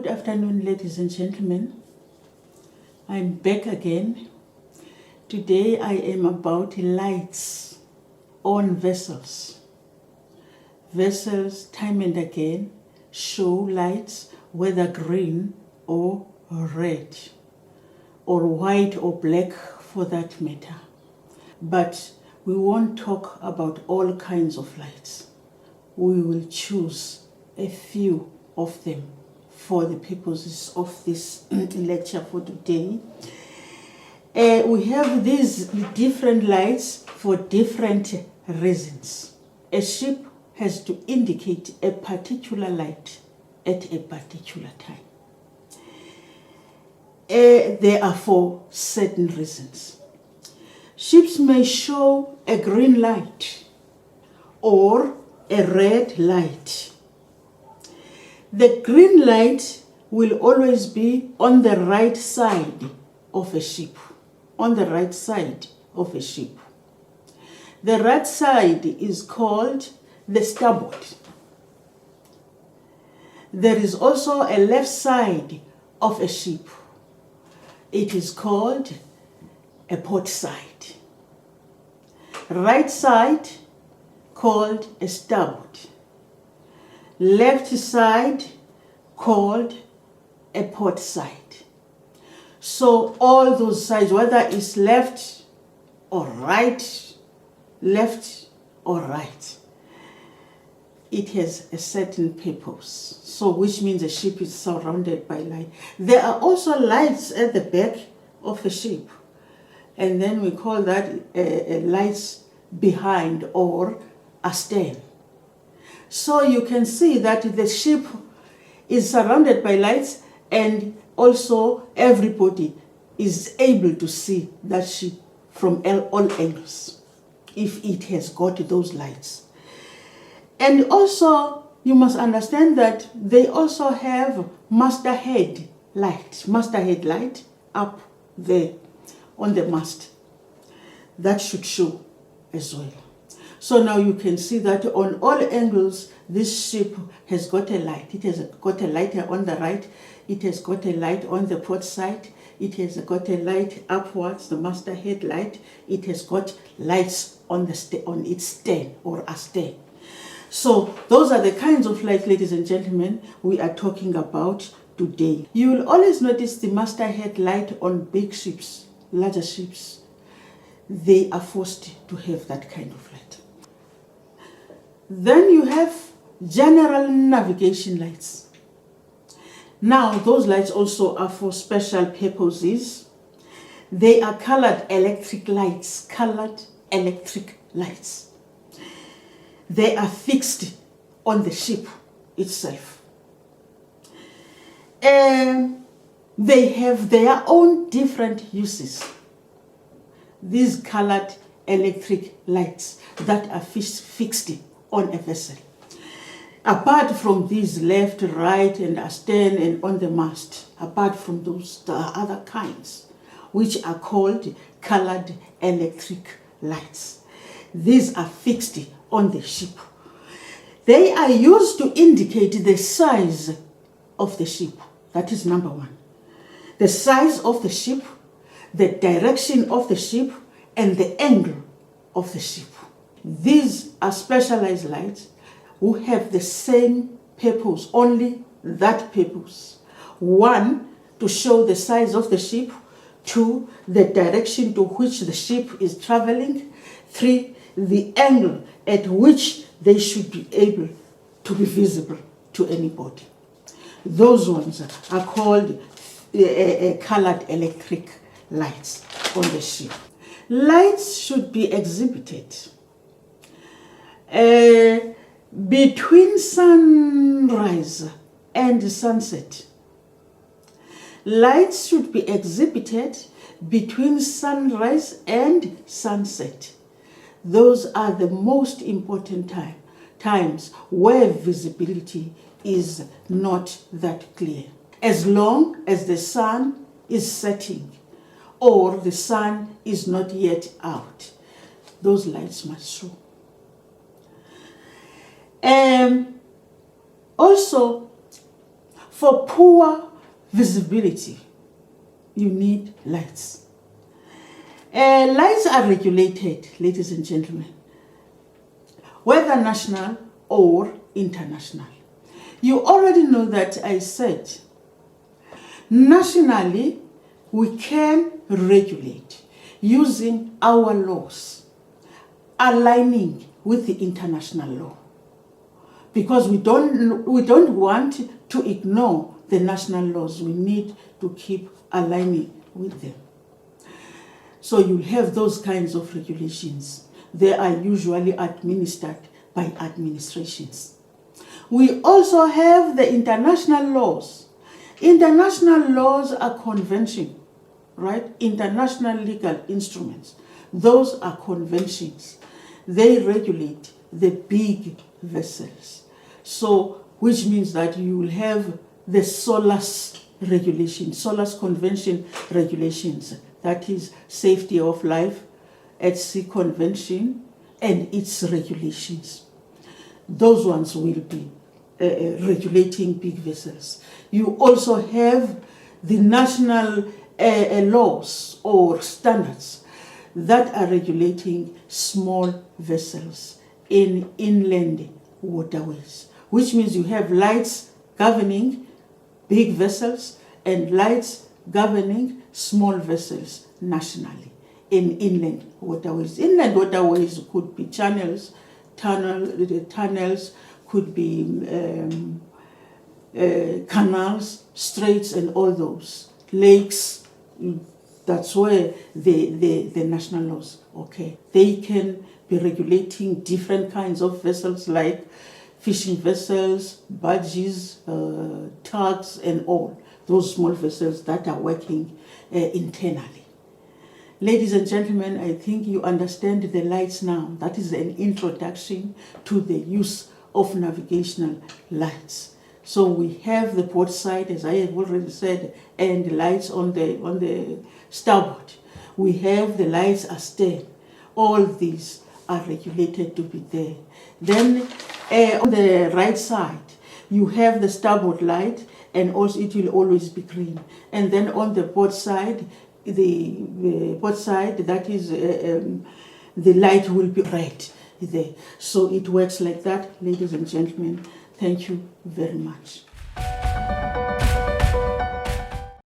Good afternoon, ladies and gentlemen. I'm back again. Today I am about lights on vessels. Vessels, time and again, show lights, whether green or red, or white or black for that matter. But we won't talk about all kinds of lights. We will choose a few of them for the purposes of this lecture for today. We have these different lights for different reasons. A ship has to indicate a particular light at a particular time. They are for certain reasons. Ships may show a green light or a red light. The green light will always be on the right side of a ship. On the right side of a ship. The right side is called the starboard. There is also a left side of a ship. It is called a port side. Right side called a starboard. Left side called a port side. So all those sides, whether it's left or right, left or right, it has a certain purpose. So which means a ship is surrounded by light. There are also lights at the back of a ship. And then we call that lights behind or astern. So you can see that the ship is surrounded by lights, and also everybody is able to see that ship from all angles if it has got those lights. And also you must understand that they also have masthead light up there on the mast. That should show as well. So now you can see that on all angles, this ship has got a light. It has got a light on the right. It has got a light on the port side. It has got a light upwards, the masthead light. It has got lights on its stern or astern. So those are the kinds of lights, ladies and gentlemen, we are talking about today. You will always notice the masthead light on big ships, larger ships. They are forced to have that kind of light. Then you have general navigation lights. Now those lights also are for special purposes. They are colored electric lights. They are fixed on the ship itself. And they have their own different uses. These colored electric lights that are fixed on a vessel. Apart from these left, right, and astern and on the mast, apart from those, there are other kinds which are called colored electric lights. These are fixed on the ship. They are used to indicate the size of the ship. That is number one. The size of the ship, the direction of the ship, and the angle of the ship. These are specialized lights who have the same purpose, only that purpose. One, to show the size of the ship. Two, the direction to which the ship is traveling. Three, the angle at which they should be able to be visible to anybody. Those ones are called colored electric lights on the ship. Lights should be exhibited between sunrise and sunset. Lights should be exhibited between sunrise and sunset. Those are the most important times where visibility is not that clear. As long as the sun is setting or the sun is not yet out, those lights must show. Also, For poor visibility, you need lights. Lights are regulated, ladies and gentlemen, whether national or international. You already know that I said nationally we can regulate using our laws, aligning with the international law, because we don't want to ignore the national laws. We need to keep aligning with them. So you'll have those kinds of regulations. They are usually administered by administrations. We also have the international laws. International laws are convention, right? International legal instruments. Those are conventions. They regulate the big vessels. So, which means that you will have the SOLAS regulations, SOLAS convention regulations, that is Safety of Life at Sea Convention and its regulations. Those ones will be regulating big vessels. You also have the national laws or standards that are regulating small vessels in inland waterways, which means you have lights governing big vessels and lights governing small vessels nationally in inland waterways. Inland waterways could be channels, tunnels, could be canals, straits, and all those lakes. That's where the national laws, okay. They can be regulating different kinds of vessels like fishing vessels, barges, tugs, and all those small vessels that are working internally. Ladies and gentlemen, I think you understand the lights now. That is an introduction to the use of navigational lights. So we have the port side, as I have already said, and lights on the starboard. We have the lights astern. All these are regulated to be there. Then on the right side, you have the starboard light, and also it will always be green. And then on the port side, the port side, that is the light will be red there. So it works like that, ladies and gentlemen. Thank you very much.